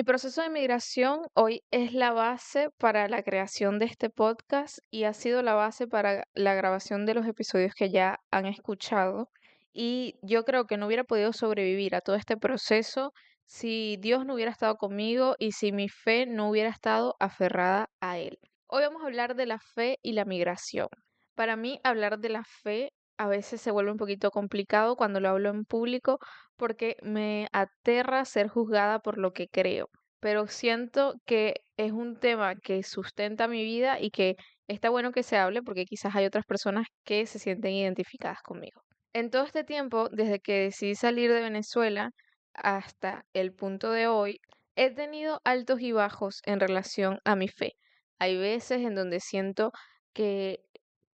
Mi proceso de migración hoy es la base para la creación de este podcast y ha sido la base para la grabación de los episodios que ya han escuchado. Y yo creo que no hubiera podido sobrevivir a todo este proceso si Dios no hubiera estado conmigo y si mi fe no hubiera estado aferrada a Él. Hoy vamos a hablar de la fe y la migración. Para mí, hablar de la fe a veces se vuelve un poquito complicado cuando lo hablo en público porque me aterra ser juzgada por lo que creo, pero siento que es un tema que sustenta mi vida y que está bueno que se hable porque quizás hay otras personas que se sienten identificadas conmigo. En todo este tiempo, desde que decidí salir de Venezuela hasta el punto de hoy, he tenido altos y bajos en relación a mi fe. Hay veces en donde siento que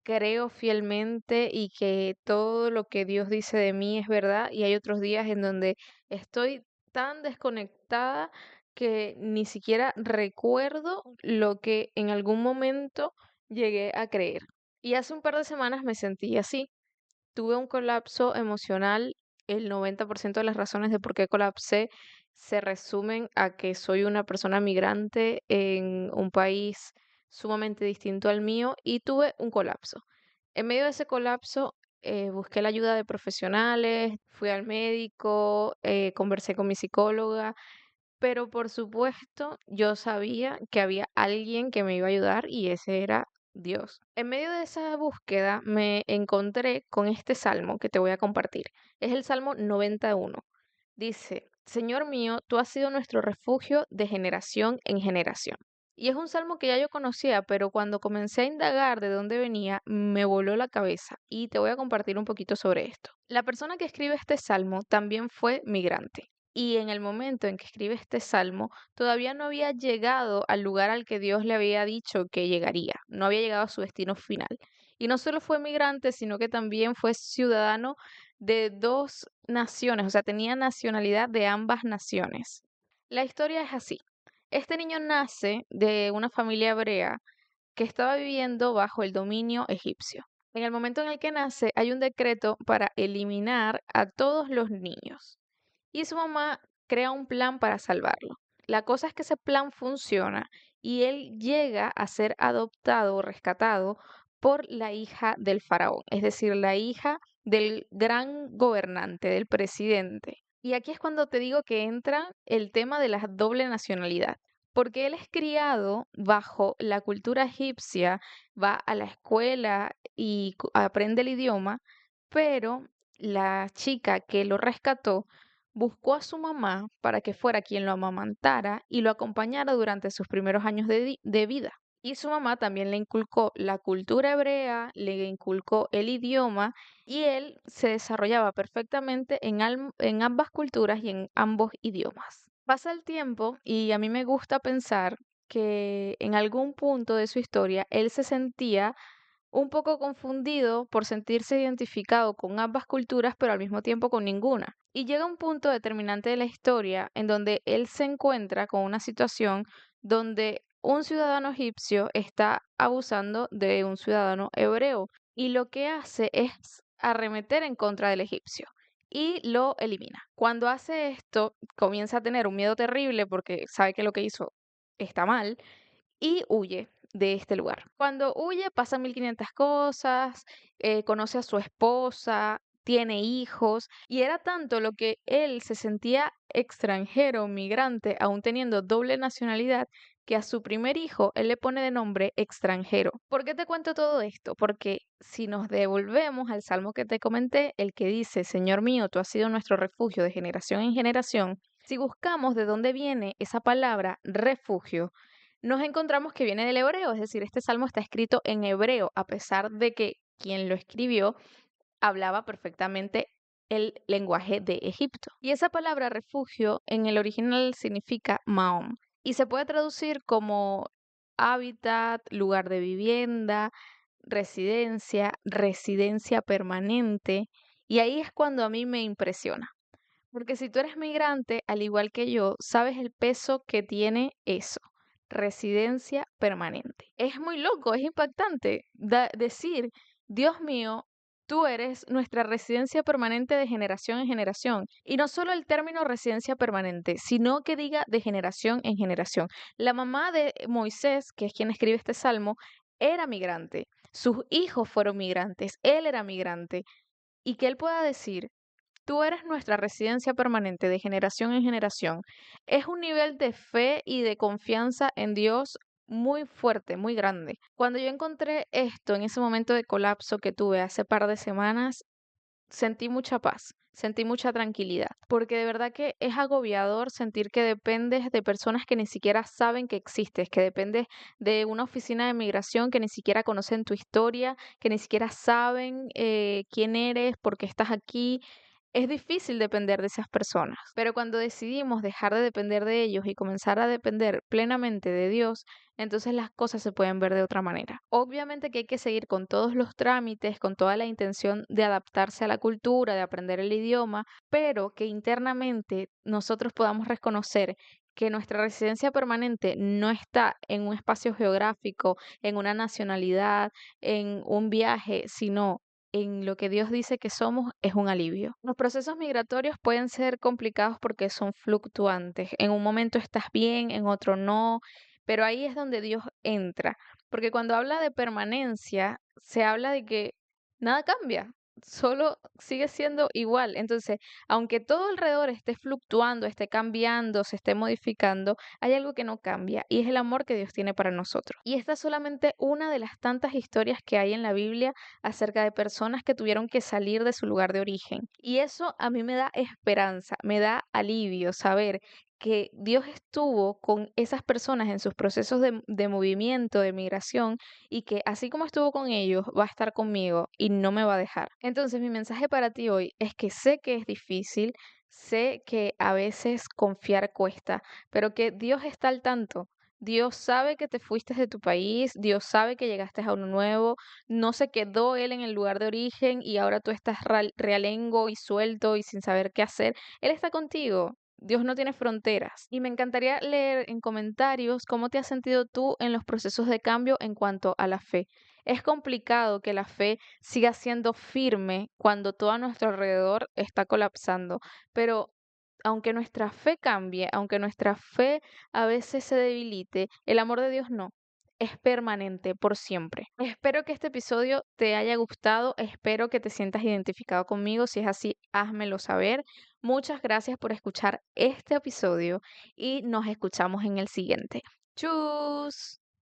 creo fielmente y que todo lo que Dios dice de mí es verdad, y hay otros días en donde estoy tan desconectada que ni siquiera recuerdo lo que en algún momento llegué a creer. Y hace un par de semanas me sentí así. Tuve un colapso emocional. El 90% de las razones de por qué colapsé se resumen a que soy una persona migrante en un país sumamente distinto al mío y tuve un colapso. En medio de ese colapso, busqué la ayuda de profesionales, fui al médico, conversé con mi psicóloga, pero por supuesto yo sabía que había alguien que me iba a ayudar y ese era Dios. En medio de esa búsqueda me encontré con este salmo que te voy a compartir. Es el Salmo 91. Dice, Señor mío, tú has sido nuestro refugio de generación en generación. Y es un salmo que ya yo conocía, pero cuando comencé a indagar de dónde venía, me voló la cabeza y te voy a compartir un poquito sobre esto. La persona que escribe este salmo también fue migrante. Y en el momento en que escribe este salmo, todavía no había llegado al lugar al que Dios le había dicho que llegaría, no había llegado a su destino final. Y no solo fue migrante, sino que también fue ciudadano de dos naciones, o sea, tenía nacionalidad de ambas naciones. La historia es así. Este niño nace de una familia hebrea que estaba viviendo bajo el dominio egipcio. En el momento en el que nace, hay un decreto para eliminar a todos los niños y su mamá crea un plan para salvarlo. La cosa es que ese plan funciona y él llega a ser adoptado o rescatado por la hija del faraón, es decir, la hija del gran gobernante, del presidente. Y aquí es cuando te digo que entra el tema de la doble nacionalidad, porque él es criado bajo la cultura egipcia, va a la escuela y aprende el idioma, pero la chica que lo rescató buscó a su mamá para que fuera quien lo amamantara y lo acompañara durante sus primeros años de vida. Y su mamá también le inculcó la cultura hebrea, le inculcó el idioma y él se desarrollaba perfectamente en ambas culturas y en ambos idiomas. Pasa el tiempo y a mí me gusta pensar que en algún punto de su historia él se sentía un poco confundido por sentirse identificado con ambas culturas, pero al mismo tiempo con ninguna. Y llega un punto determinante de la historia en donde él se encuentra con una situación donde un ciudadano egipcio está abusando de un ciudadano hebreo y lo que hace es arremeter en contra del egipcio y lo elimina. Cuando hace esto, comienza a tener un miedo terrible porque sabe que lo que hizo está mal y huye de este lugar. Cuando huye pasan 1500 cosas, conoce a su esposa, tiene hijos, y era tanto lo que él se sentía extranjero, migrante, aún teniendo doble nacionalidad, que a su primer hijo él le pone de nombre extranjero. ¿Por qué te cuento todo esto? Porque si nos devolvemos al salmo que te comenté, el que dice, Señor mío, tú has sido nuestro refugio de generación en generación, si buscamos de dónde viene esa palabra refugio, nos encontramos que viene del hebreo, es decir, este salmo está escrito en hebreo, a pesar de que quien lo escribió hablaba perfectamente el lenguaje de Egipto. Y esa palabra refugio en el original significa Mahom y se puede traducir como hábitat, lugar de vivienda, residencia, residencia permanente. Y ahí es cuando a mí me impresiona. Porque si tú eres migrante, al igual que yo, sabes el peso que tiene eso, residencia permanente. Es muy loco, es impactante decir, Dios mío, Tú eres nuestra residencia permanente de generación en generación. Y no solo el término residencia permanente, sino que diga de generación en generación. La mamá de Moisés, que es quien escribe este salmo, era migrante. Sus hijos fueron migrantes. Él era migrante. Y que él pueda decir, tú eres nuestra residencia permanente de generación en generación, es un nivel de fe y de confianza en Dios muy fuerte, muy grande. Cuando yo encontré esto en ese momento de colapso que tuve hace par de semanas, sentí mucha paz, sentí mucha tranquilidad, porque de verdad que es agobiador sentir que dependes de personas que ni siquiera saben que existes, que dependes de una oficina de migración que ni siquiera conocen tu historia, que ni siquiera saben quién eres, por qué estás aquí. Es difícil depender de esas personas, pero cuando decidimos dejar de depender de ellos y comenzar a depender plenamente de Dios, entonces las cosas se pueden ver de otra manera. Obviamente que hay que seguir con todos los trámites, con toda la intención de adaptarse a la cultura, de aprender el idioma, pero que internamente nosotros podamos reconocer que nuestra residencia permanente no está en un espacio geográfico, en una nacionalidad, en un viaje, sino en lo que Dios dice que somos es un alivio. Los procesos migratorios pueden ser complicados porque son fluctuantes. En un momento estás bien, en otro no, pero ahí es donde Dios entra. Porque cuando habla de permanencia, se habla de que nada cambia, solo sigue siendo igual. Entonces, aunque todo alrededor esté fluctuando, esté cambiando, se esté modificando, hay algo que no cambia y es el amor que Dios tiene para nosotros. Y esta es solamente una de las tantas historias que hay en la Biblia acerca de personas que tuvieron que salir de su lugar de origen. Y eso a mí me da esperanza, me da alivio saber que Dios estuvo con esas personas en sus procesos de movimiento, de migración, y que así como estuvo con ellos, va a estar conmigo y no me va a dejar. Entonces, mi mensaje para ti hoy es que sé que es difícil, sé que a veces confiar cuesta, pero que Dios está al tanto. Dios sabe que te fuiste de tu país, Dios sabe que llegaste a uno nuevo, no se quedó Él en el lugar de origen y ahora tú estás realengo y suelto y sin saber qué hacer. Él está contigo. Dios no tiene fronteras. Y me encantaría leer en comentarios cómo te has sentido tú en los procesos de cambio en cuanto a la fe. Es complicado que la fe siga siendo firme cuando todo a nuestro alrededor está colapsando, pero aunque nuestra fe cambie, aunque nuestra fe a veces se debilite, el amor de Dios no. Es permanente por siempre. Espero que este episodio te haya gustado, espero que te sientas identificado conmigo. Si es así, házmelo saber. Muchas gracias por escuchar este episodio y nos escuchamos en el siguiente. ¡Chus!